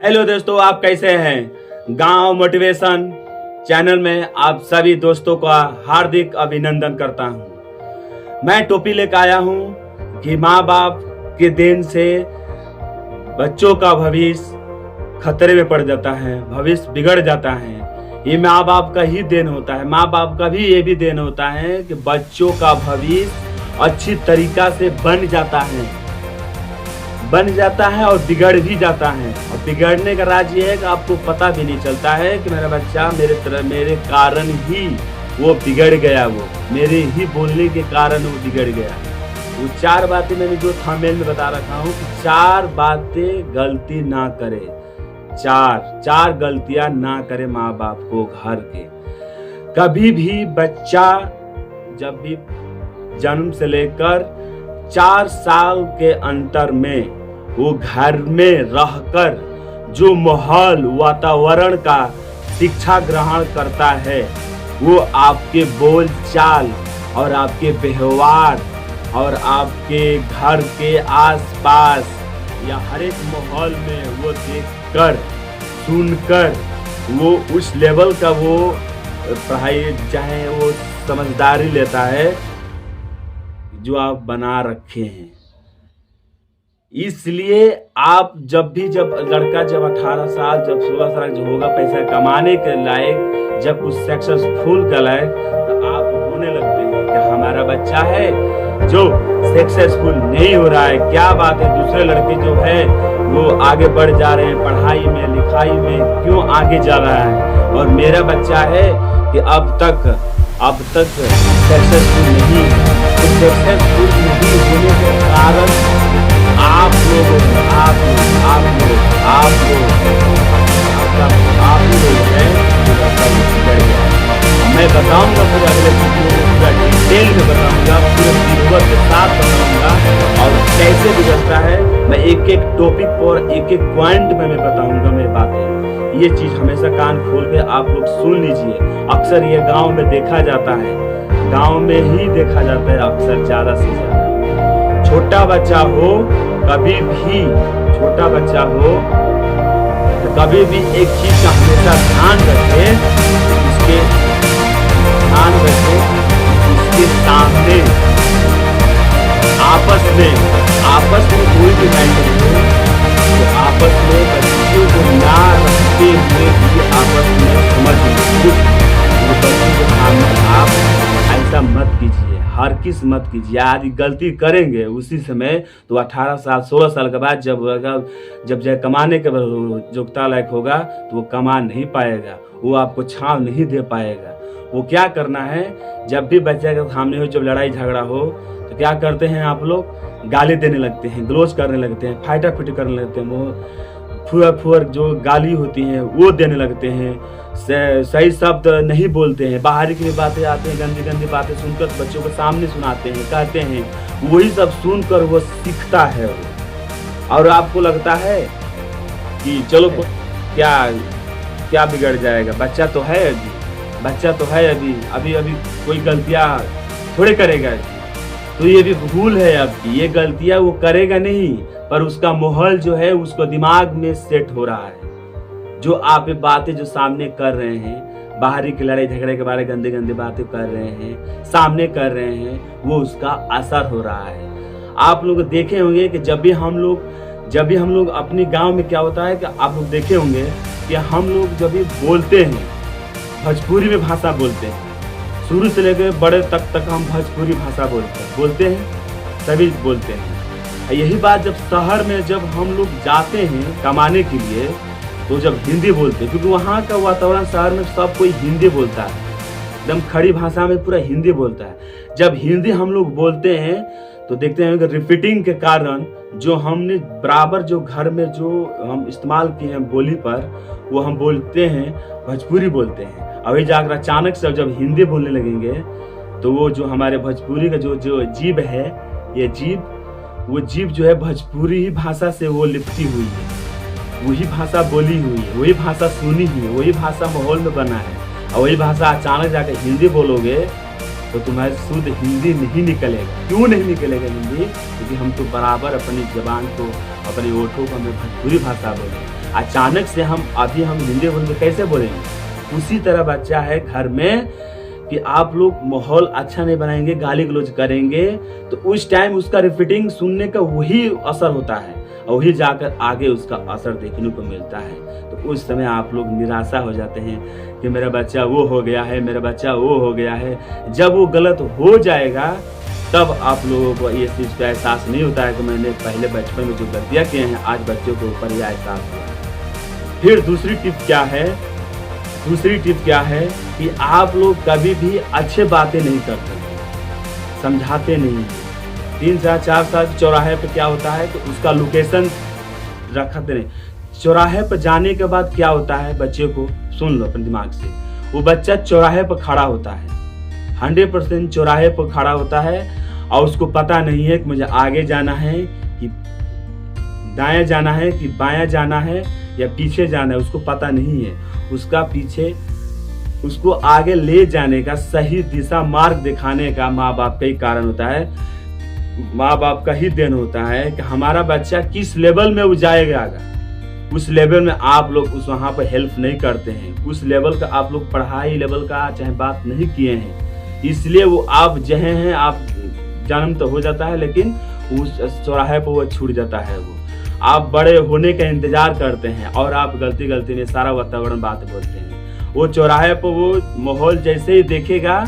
Hello दोस्तों, आप कैसे हैं। गांव मोटिवेशन चैनल में आप सभी दोस्तों का हार्दिक अभिनंदन करता हूं। मैं टोपी लेकर आया हूं कि माँ बाप के देन से बच्चों का भविष्य खतरे में पड़ जाता है, भविष्य बिगड़ जाता है। ये माँ बाप का ही देन होता है। माँ बाप का भी ये भी देन होता है कि बच्चों का भविष्य अच्छी तरीका से बन जाता है और बिगड़ भी जाता है। और बिगड़ने का राज ये है कि आपको पता भी नहीं चलता है कि मेरा बच्चा मेरे कारण ही वो बिगड़ गया, वो मेरे ही बोलने के कारण वो बिगड़ गया। वो 4 बातें मैंने जो थंबनेल में बता रखा हूँ कि 4 बातें गलती ना करे, 4 गलतियां ना करे माँ बाप को घर के। कभी भी बच्चा जब भी जन्म से लेकर 4 साल के अंतर में वो घर में रहकर जो माहौल वातावरण का शिक्षा ग्रहण करता है, वो आपके बोल चाल और आपके व्यवहार और आपके घर के आसपास या हर एक माहौल में वो देखकर सुनकर वो उस लेवल का वो पढ़ाई चाहे वो समझदारी लेता है जो आप बना रखे हैं। इसलिए आप जब लड़का 18 साल 16 साल जो होगा, पैसा कमाने के लायक, जब कुछ सक्सेसफुल का लायक, तो आप होने लगते हैं कि हमारा बच्चा है जो सक्सेसफुल नहीं हो रहा है। क्या बात है, दूसरे लड़के जो है वो आगे बढ़ जा रहे हैं पढ़ाई में लिखाई में, क्यों आगे जा रहा है और मेरा बच्चा है कि अब तक सक्सेसफुल नहीं है। तो सक्सेसफुल नहीं होने के कारण आप लोग मैं बताऊंगा पूरे अगले वीडियो में, पूरा डिटेल में बताऊंगा, पूरे विजुअल के साथ बताऊंगा और कैसे बिगड़ता है। मैं एक एक टॉपिक पर एक एक पॉइंट में मैं बताऊंगा मैं बातें। ये चीज हमेशा कान खोल के आप लोग सुन लीजिए। अक्सर ये गांव में देखा जाता है, गांव में ही देखा जाता है अक्सर, ज्यादा से ज्यादा। छोटा बच्चा हो कभी भी, छोटा बच्चा हो तो कभी भी एक चीज का हमेशा ध्यान रखे, उसके सामने आपस में कोई भी मैटर हो तो आपस में बच्चों को ना रखते हुए भी आपस में समझ बच्चों के सामने आप ऐसा मत कीजिए, हर किस मत कीजिए। आज गलती करेंगे उसी समय तो 18 साल 16 साल के बाद जब कमाने के योग्यता लायक होगा तो वो कमा नहीं पाएगा, वो आपको छांव नहीं दे पाएगा। वो क्या करना है, जब भी बच्चे के सामने हो, जब लड़ाई झगड़ा हो तो क्या करते हैं आप लोग, गाली देने लगते हैं, ग्लोज करने लगते हैं, फाइटा फिटी करने लगते हैं, वो फुअर जो गाली होती हैं वो देने लगते हैं, सही शब्द नहीं बोलते हैं, बाहरी की बातें आते हैं, गंदी गंदी बातें सुनकर बच्चों के सामने सुनाते हैं, कहते हैं, वही सब सुनकर वो सीखता है। और आपको लगता है कि चलो क्या बिगड़ जाएगा, बच्चा तो है अभी कोई गलतियां थोड़े करेगा, तो ये भी भूल है आपकी, ये गलतियां वो करेगा नहीं, पर उसका माहौल जो है उसको दिमाग में सेट हो रहा है। जो आप बातें जो सामने कर रहे हैं, बाहरी की लड़ाई झगड़े के बारे गंदे गंदे बातें कर रहे हैं, सामने कर रहे हैं, वो उसका असर हो रहा है। आप लोग देखे होंगे कि जब भी हम लोग अपने गांव में क्या होता है कि आप लोग देखे होंगे कि हम लोग जब भी बोलते हैं भोजपुरी में भाषा बोलते हैं, शुरू से लेकर बड़े तक हम भोजपुरी भाषा बोलते हैं, सभी बोलते हैं। यही बात जब शहर में जब हम लोग जाते हैं कमाने के लिए तो जब हिंदी बोलते हैं, क्योंकि वहाँ का वातावरण शहर में सब कोई हिंदी बोलता है, एकदम खड़ी भाषा में पूरा हिंदी बोलता है। जब हिंदी हम लोग बोलते हैं तो देखते हैं कि रिपीटिंग के कारण जो हमने बराबर जो घर में जो हम इस्तेमाल किए हैं बोली पर, वो हम बोलते हैं भोजपुरी बोलते हैं। अभी जाकर अचानक से जब हिंदी बोलने लगेंगे तो वो जो हमारे भोजपुरी का जो जीभ है, ये वो जीभ जो है भोजपुरी ही भाषा से वो लिपटी हुई है, वही भाषा बोली हुई है, वही भाषा सुनी हुई है, वही भाषा माहौल में बना है। और वही भाषा अचानक जाकर हिंदी बोलोगे तो तुम्हारी शुद्ध हिंदी नहीं निकलेगा। क्यों नहीं निकलेगा हिंदी? क्योंकि हम तो बराबर अपनी जबान को, अपने ओठों को हमें भोजपुरी भाषा बोले। अचानक से हम हिंदी बोल के कैसे बोलेंगे? उसी तरह बच्चा है घर में कि आप लोग माहौल अच्छा नहीं बनाएंगे, गाली गलौज करेंगे, तो उस टाइम उसका रिपीटिंग सुनने का वही असर होता है और वही जाकर आगे उसका असर देखने को मिलता है। तो उस समय आप लोग निराशा हो जाते हैं कि मेरा बच्चा वो हो गया है, मेरा बच्चा वो हो गया है। जब वो गलत हो जाएगा तब आप लोगों को ये चीज़ का एहसास नहीं होता है कि मैंने पहले बचपन में जो गलतियाँ किए हैं आज बच्चों के ऊपर यह एहसास हुआ। फिर दूसरी टिप क्या है कि आप लोग कभी भी अच्छे बातें नहीं करते, समझाते नहीं। 3 साल 4 साल चौराहे पे क्या होता है कि उसका लोकेशन रखते नहीं। चौराहे पर जाने के बाद क्या होता है, बच्चे को सुन लो अपने दिमाग से, वो बच्चा चौराहे पर खड़ा होता है, 100% चौराहे पर खड़ा होता है और उसको पता नहीं है कि मुझे आगे जाना है कि दाएं जाना है कि बायां जाना है या पीछे जाना है, उसको पता नहीं है। उसका पीछे उसको आगे ले जाने का, सही दिशा मार्ग दिखाने का माँ बाप का ही कारण होता है, माँ बाप का ही देन होता है कि हमारा बच्चा किस लेवल में वो जाएगा। उस लेवल में आप लोग उस वहाँ पर हेल्प नहीं करते हैं, उस लेवल का आप लोग पढ़ाई लेवल का चाहे बात नहीं किए हैं, इसलिए वो आप जहे हैं, आप जन्म तो हो जाता है लेकिन उस चौराहे पर वो छूट जाता है। वो आप बड़े होने का इंतजार करते हैं और आप गलती में सारा वातावरण बात बोलते हैं। वो चौराहे पर वो माहौल जैसे ही देखेगा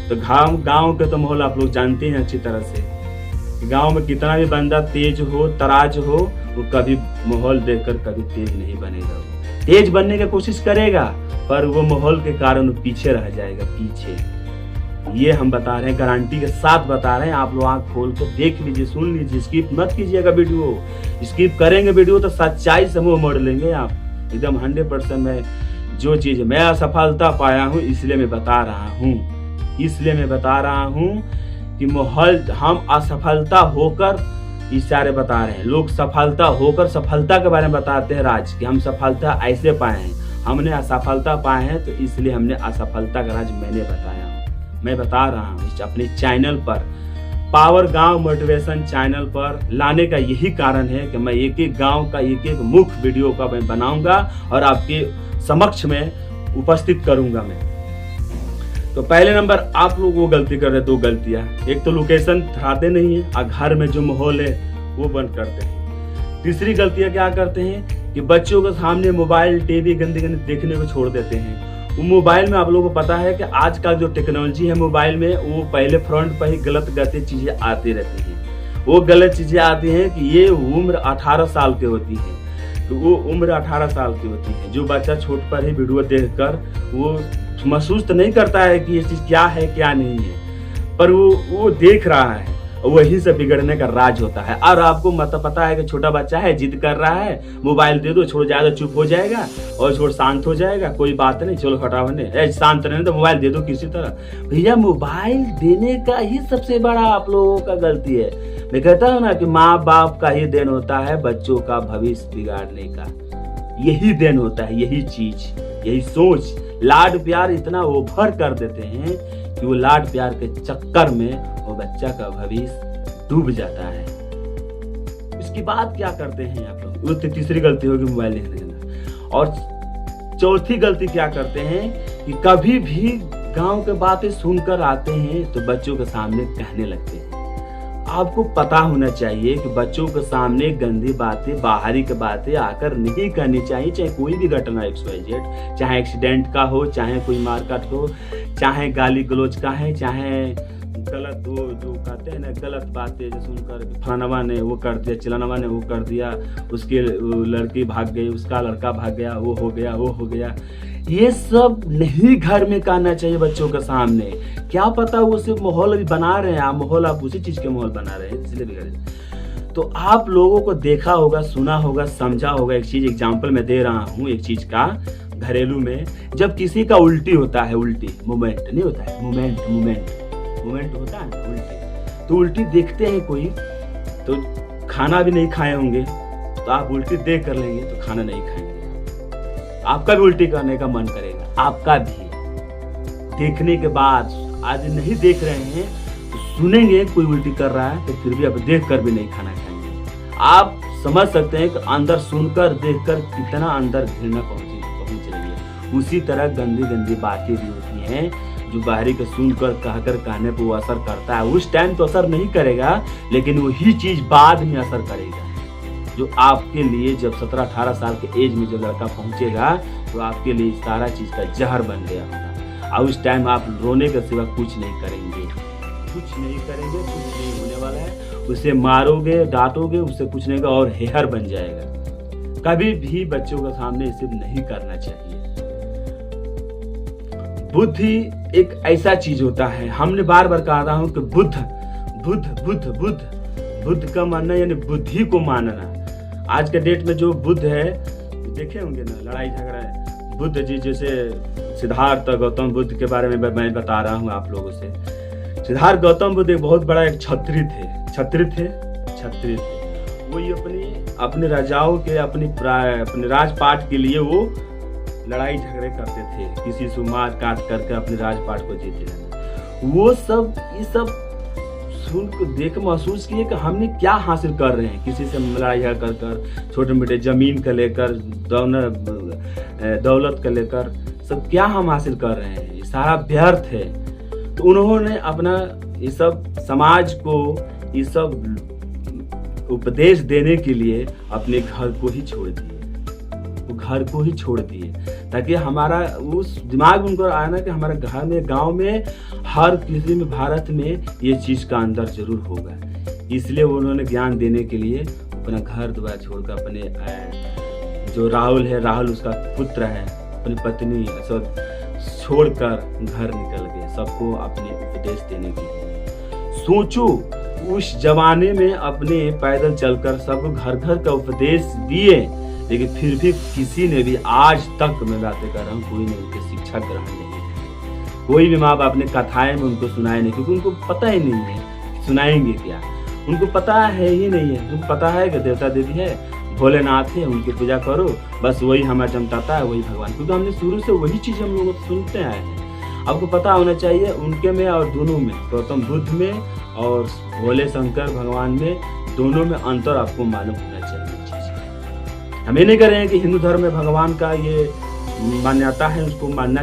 तो गांव के तो माहौल आप लोग जानते हैं अच्छी तरह से। गांव में कितना भी बंदा तेज हो, तराज हो, वो कभी माहौल देखकर कभी तेज नहीं बनेगा। तेज बनने की कोशिश करेगा पर वो माहौल के कारण वो पीछे रह जाएगा, पीछे। ये हम बता रहे हैं, गारंटी के साथ बता रहे हैं। आप लोग आंख खोल कर देख लीजिए, सुन लीजिए, स्किप मत कीजिएगा वीडियो। स्किप करेंगे वीडियो तो सच्चाई से मुंह मोड़ लेंगे आप एकदम 100%। में जो चीज मैं असफलता पाया हूँ इसलिए मैं बता रहा हूँ कि माहौल, हम असफलता होकर इशारे बता रहे हैं। लोग सफलता होकर सफलता के बारे में बताते हैं राज, कि हम सफलता ऐसे पाए हैं, हमने असफलता पाए हैं तो इसलिए हमने असफलता का राज मैंने बताया हूँ, मैं बता रहा हूँ इस अपने चैनल पर, पावर गांव मोटिवेशन चैनल पर लाने का यही कारण है कि मैं एक एक गांव का एक एक मुख्य वीडियो का मैं बनाऊंगा और आपके समक्ष में उपस्थित करूंगा मैं। तो पहले नंबर आप लोग वो गलती कर रहे, 2 गलतियां, एक तो लोकेशन दिखाते नहीं है और घर में जो माहौल है वो बंद करते हैं। तीसरी गलतियां क्या करते हैं कि बच्चों के सामने मोबाइल टीवी गंदे देखने को छोड़ देते हैं। वो मोबाइल में आप लोगों को पता है कि आज का जो टेक्नोलॉजी है मोबाइल में, वो पहले फ्रंट पर ही गलत चीजें आती रहती हैं। वो गलत चीजें आती हैं कि ये उम्र 18 साल की होती है, तो वो उम्र 18 साल की होती है। जो बच्चा छोट पर ही वीडियो देखकर वो महसूस तो नहीं करता है कि ये चीज क्या है क्या नहीं है, पर वो देख रहा है, वही से बिगड़ने का राज होता है। और आपको मतलब पता है कि छोटा बच्चा है, जिद कर रहा है, मोबाइल दे दो, छोड़ जाएगा, चुप हो जाएगा और छोड़ शांत हो जाएगा, कोई बात नहीं, चलो हटाओ, शांत रहने तो मोबाइल दे दो किसी तरह। भैया मोबाइल देने का ही सबसे बड़ा आप लोगों का गलती है। मैं कहता हूँ ना कि माँ बाप का ही देन होता है बच्चों का भविष्य बिगाड़ने का, यही देन होता है, यही चीज, यही सोच। लाड प्यार इतना ओवर कर देते हैं कि वो लाड प्यार के चक्कर में वो बच्चा का भविष्य डूब जाता है। इसके बाद क्या करते हैं आप लोग, वो तीसरी गलती होगी मोबाइल देखने के। और चौथी गलती क्या करते हैं कि कभी भी गांव के बातें सुनकर आते हैं तो बच्चों के सामने कहने लगते हैं। आपको पता होना चाहिए कि बच्चों के सामने गंदी बातें, बाहरी की बातें आकर नहीं करनी चाहिए, चाहे कोई भी घटना XYZ, चाहे एक्सीडेंट का हो, चाहे कोई मारकाट हो, चाहे गाली गलौज का है, चाहे गलत वो जो कहते हैं ना गलत बातें जो सुनकर फलानवा ने वो कर दिया, चिलानवा ने वो कर दिया, उसकी लड़की भाग गई, उसका लड़का भाग गया, वो हो गया, वो हो गया, ये सब नहीं घर में कहना चाहिए बच्चों के सामने। क्या पता वो सिर्फ माहौल अभी बना रहे हैं, आप माहौल आप उसी चीज के माहौल बना रहे हैं, इसलिए बिगड़े। तो आप लोगों को देखा होगा, सुना होगा, समझा होगा। एक चीज एग्जाम्पल मैं दे रहा हूँ एक चीज का, घरेलू में जब किसी का उल्टी होता है, उल्टी मूवमेंट नहीं होता है, मूवमेंट होता है ना उल्टी, तो उल्टी देखते हैं कोई तो खाना भी नहीं खाए होंगे, तो आप उल्टी देख कर लेंगे तो खाना नहीं खाएंगे, आपका भी उल्टी करने का मन करेगा, आपका भी। देखने के बाद आज नहीं देख रहे हैं तो सुनेंगे कोई उल्टी कर रहा है तो फिर भी आप देख कर भी नहीं खाना खाएंगे। आप समझ सकते हैं कि अंदर सुनकर देखकर कितना अंदर घृणा पहुंच रही है। उसी तरह गंदी गंदी बातें भी होती हैं जो बाहरी के सुनकर कहकर कहने पर वो असर करता है। उस टाइम तो असर नहीं करेगा, लेकिन वही चीज बाद में असर करेगा। जो आपके लिए जब 17-18 साल के एज में जो लड़का पहुंचेगा तो आपके लिए सारा चीज का जहर बन गया होगा, और उस टाइम आप रोने के सिवा कुछ नहीं करेंगे, कुछ नहीं होने वाला है। उसे मारोगे, डांटोगे, उससे कुछ नहीं होगा और हेहर बन जाएगा। कभी भी बच्चों के सामने इसे नहीं करना चाहिए। बुद्धि एक ऐसा चीज होता है, हमने बार बार कहा रहा हूं कि बुद्ध का मानना यानी बुद्धि को मानना। आज के डेट में जो बुद्ध है, देखे होंगे ना, लड़ाई झगड़ा है। बुद्ध जी जैसे सिद्धार्थ गौतम बुद्ध के बारे में मैं बता रहा हूँ आप लोगों से। सिद्धार्थ गौतम बुद्ध एक बहुत बड़ा एक छत्री थे। वो ये अपने राजाओं के अपने राजपाट के लिए वो लड़ाई झगड़े करते थे, किसी से मार काट करके अपने राजपाट को जीते रहना। वो सब ये सब सुन को देख महसूस किए कि हमने क्या हासिल कर रहे हैं। किसी से लड़ाई झगड़ा कर छोटे मोटे जमीन का लेकर दौलत का लेकर सब क्या हम हासिल कर रहे हैं, ये सारा व्यर्थ है। तो उन्होंने अपना ये सब समाज को ये सब उपदेश देने के लिए अपने घर को ही छोड़ दिए, ताकि हमारा उस दिमाग में उनको आया ना कि हमारे घर में, गांव में, हर किसी में, भारत में ये चीज का अंदर जरूर होगा। इसलिए उन्होंने ज्ञान देने के लिए अपना घर द्वार छोड़कर अपने जो राहुल उसका पुत्र है, अपनी पत्नी सब छोड़कर घर निकल गए, सबको अपने उपदेश देने के लिए। सोचो उस जमाने में अपने पैदल चलकर सबको घर घर का उपदेश दिए, लेकिन फिर भी किसी ने भी आज तक मैं बातें कर रहा हूँ, कोई ने उनकी शिक्षा ग्रहण नहीं की। कोई भी माँ बाप ने कथाएं में उनको सुनाए नहीं, क्योंकि उनको पता ही नहीं है सुनाएंगे क्या। उनको पता है ही नहीं है। उनको पता है कि देवता देवी है, भोलेनाथ है, उनकी पूजा करो, बस वही हमारा चमकाता है, वही भगवान। क्योंकि हमने शुरू से वही चीज हम लोग सुनते आए हैं। आपको पता होना चाहिए उनके में और दोनों में, गौतम बुद्ध में और भोले शंकर भगवान में, दोनों में अंतर आपको मालूम होना चाहिए। हम ये नहीं कर रहे हैं कि हिंदू धर्म में भगवान का ये मान्यता है, उसको मानना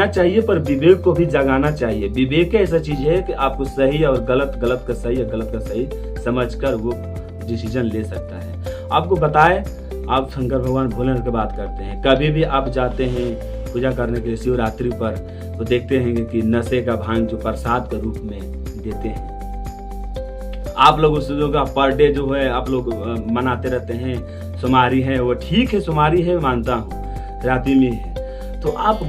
चाहिए, पर विवेक को भी जगाना चाहिए। विवेक ऐसा चीज है कि आपको सही और गलत का सही और गलत का सही समझकर वो डिसीजन ले सकता है। आपको बताए, आप शंकर भगवान भोलेनाथ की बात करते हैं, कभी भी आप जाते हैं पूजा करने के लिए शिवरात्रि पर, तो देखते हैं कि नशे का भांग जो प्रसाद के रूप में देते हैं। आप लोग उस का पर डे जो है आप लोग मनाते रहते हैं, सोमवारी है, वो ठीक है, सोमवारी है, मानता हूँ, रात्रि में है। तो आप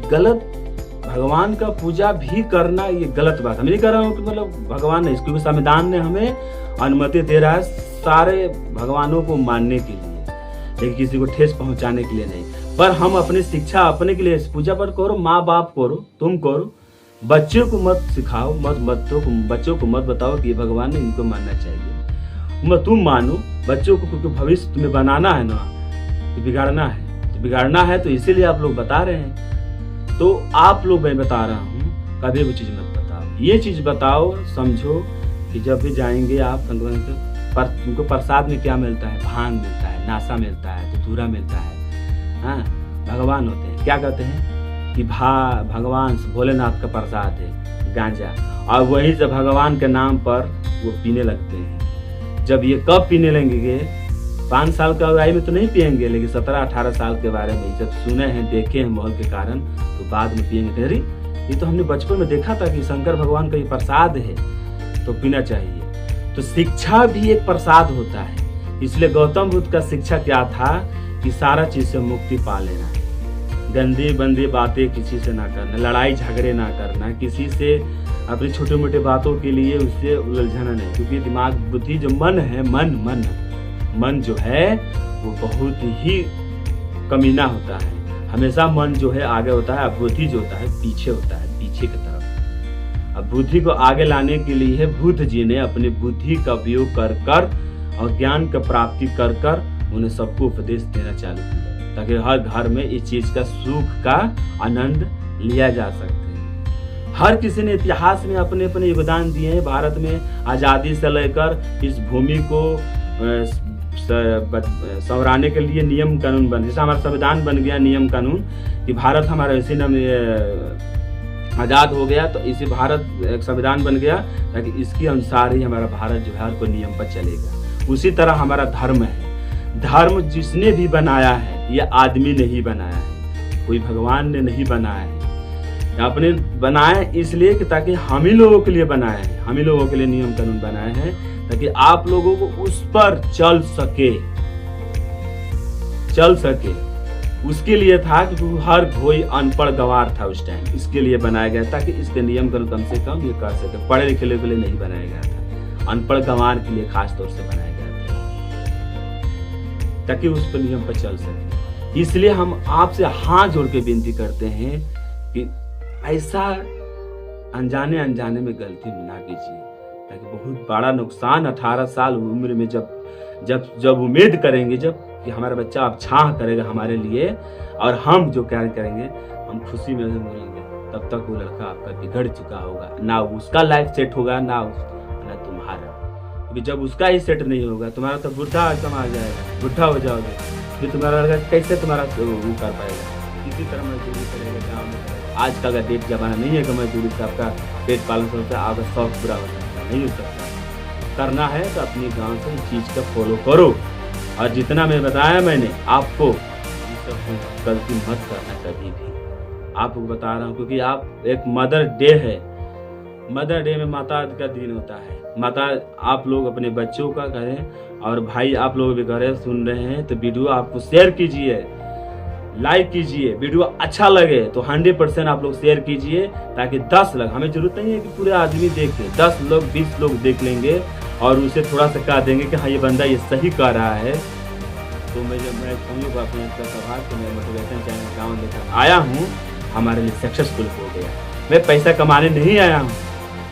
गलत भगवान का पूजा भी करना ये गलत बात। मैं नहीं कर रहा हूँ कि मतलब भगवान नहीं, क्योंकि संविधान ने हमें अनुमति दे रहा है सारे भगवानों को मानने के लिए, लेकिन किसी को ठेस पहुंचाने के लिए नहीं। पर हम अपनी शिक्षा अपने के लिए पूजा पर करो, माँ बाप करो, तुम करो, बच्चों को मत सिखाओ, बच्चों को मत बताओ कि भगवान ने इनको मानना चाहिए। तुम मानो बच्चों को, क्योंकि भविष्य तुम्हें बनाना है ना, तो बिगाड़ना है, तो इसीलिए आप लोग बता रहे हैं। तो आप लोग, मैं बता रहा हूँ, कभी भी चीज मत बताओ। ये चीज बताओ, समझो कि जब भी जाएंगे आप तुमको प्रसाद में क्या मिलता है, भांग मिलता है, नासा मिलता है, धतूरा मिलता है। हाँ, भगवान होते हैं, क्या कहते हैं कि भगवान भोलेनाथ का प्रसाद है गांजा, और वहीं से भगवान के नाम पर वो पीने लगते हैं। जब ये कब पीने लगेंगे, 5 साल का आयु में तो नहीं पियेंगे, लेकिन 17-18 साल के बारे में जब सुने हैं, देखे हैं माहौल के कारण, तो बाद में पियेंगे। अरे ये तो हमने बचपन में देखा था कि शंकर भगवान का ये प्रसाद है, तो पीना चाहिए। तो शिक्षा भी एक प्रसाद होता है। इसलिए गौतम बुद्ध का शिक्षा क्या था कि सारा चीज से मुक्ति पा लेना है, गंदी बंदी बातें किसी से ना करना, लड़ाई झगड़े ना करना, किसी से अपनी छोटे मोटे बातों के लिए उससे उलझना नहीं। क्योंकि दिमाग, बुद्धि जो मन है, मन जो है वो बहुत ही कमीना होता है। हमेशा मन जो है आगे होता है, अब बुद्धि जो होता है पीछे होता है, पीछे की तरफ। अब बुद्धि को आगे लाने के लिए बुद्ध जी ने अपनी बुद्धि का उपयोग कर और ज्ञान का प्राप्ति कर उन्हें सबको उपदेश देना चालू किया, ताकि हर घर में इस चीज का सुख का आनंद लिया जा सकते हैं। हर किसी ने इतिहास में अपने अपने योगदान दिए हैं। भारत में आज़ादी से लेकर इस भूमि को संवराने के लिए नियम कानून बन, जैसा हमारा संविधान बन गया नियम कानून कि भारत हमारा इसी नाम आज़ाद हो गया, तो इसी भारत एक संविधान बन गया ताकि इसके अनुसार ही हमारा भारत जो है हर कोई नियम पर चलेगा। उसी तरह हमारा धर्म है। धर्म जिसने भी बनाया है ये आदमी ने ही बनाया है, कोई भगवान ने नहीं बनाया है। आपने बनाया इसलिए कि ताकि हम ही लोगों के लिए बनाया है, हम ही लोगों के लिए नियम कानून बनाए हैं ताकि आप लोगों को उस पर चल सके। उसके लिए था कि हर कोई अनपढ़ गवार था उस टाइम, इसके लिए बनाया गया ताकि इसके नियम कानून कम से कम ये कर सके। पढ़े लिखे लोगों के लिए नहीं बनाया गया था, अनपढ़ गवार के लिए खास तौर से बनाया गया था ताकि उस पर नियम पर चल सके। इसलिए हम आपसे हाथ जोड़ के विनती करते हैं कि ऐसा अनजाने में गलती ना कीजिए, ताकि बहुत बड़ा नुकसान 18 साल उम्र में जब उम्मीद करेंगे जब कि हमारा बच्चा अब छाह करेगा हमारे लिए और हम जो कार्य करेंगे हम खुशी में बोलेंगे, तब तक वो लड़का आपका बिगड़ चुका होगा। ना उसका लाइफ सेट होगा ना तुम्हारा, क्योंकि जब उसका ही सेट नहीं होगा तुम्हारा तो बुढ़ा आ जाएगा, बुढ़ा हो जाओगे, फिर तुम्हारा लड़का कैसे तुम्हारा वो कर पाएगा। इसी तरह मजदूरी करेगा गाँव में। आज का अगर डेट जमाना नहीं है कि मजदूरी से आपका पेट पालन होता है, आपका शौक पूरा हो सकता नहीं हो सकता। करना है तो अपनी गाँव से इस चीज़ का फॉलो करो, और जितना मैं बताया मैंने आपको ये सब गलती मत करना कभी भी। आपको बता रहा हूँ क्योंकि आप एक मदर डे है, मदर डे में माता का दिन होता है। माता आप लोग अपने बच्चों का करें, और भाई आप लोग भी करें, सुन रहे हैं तो वीडियो आपको शेयर कीजिए, लाइक कीजिए। वीडियो अच्छा लगे तो 100% आप लोग शेयर कीजिए ताकि 10 लोग, हमें जरूरत नहीं है कि पूरे आदमी देखे, 10 लोग 20 लोग देख लेंगे और उसे थोड़ा सा कह देंगे कि हाँ ये बंदा ये सही कर रहा है। तो मैं समझूंगा अपने तो मैं मोटिवेशन चैनल गाँव लेकर आया हूँ, हमारे लिए सक्सेसफुल हो गया। मैं पैसा कमाने नहीं आया हूँ,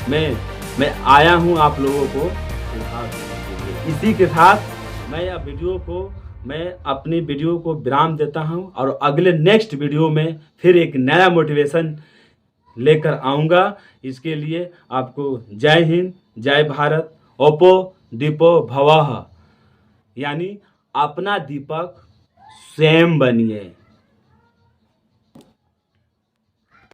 मैं आया हूँ आप लोगों को सुधार देने के लिए। इसी के साथ मैं अपनी वीडियो को विराम देता हूं, और अगले नेक्स्ट वीडियो में फिर एक नया मोटिवेशन लेकर आऊंगा। इसके लिए आपको जय हिंद, जय भारत। ओपो दीपो भवः, यानी अपना दीपक स्वयं बनिए।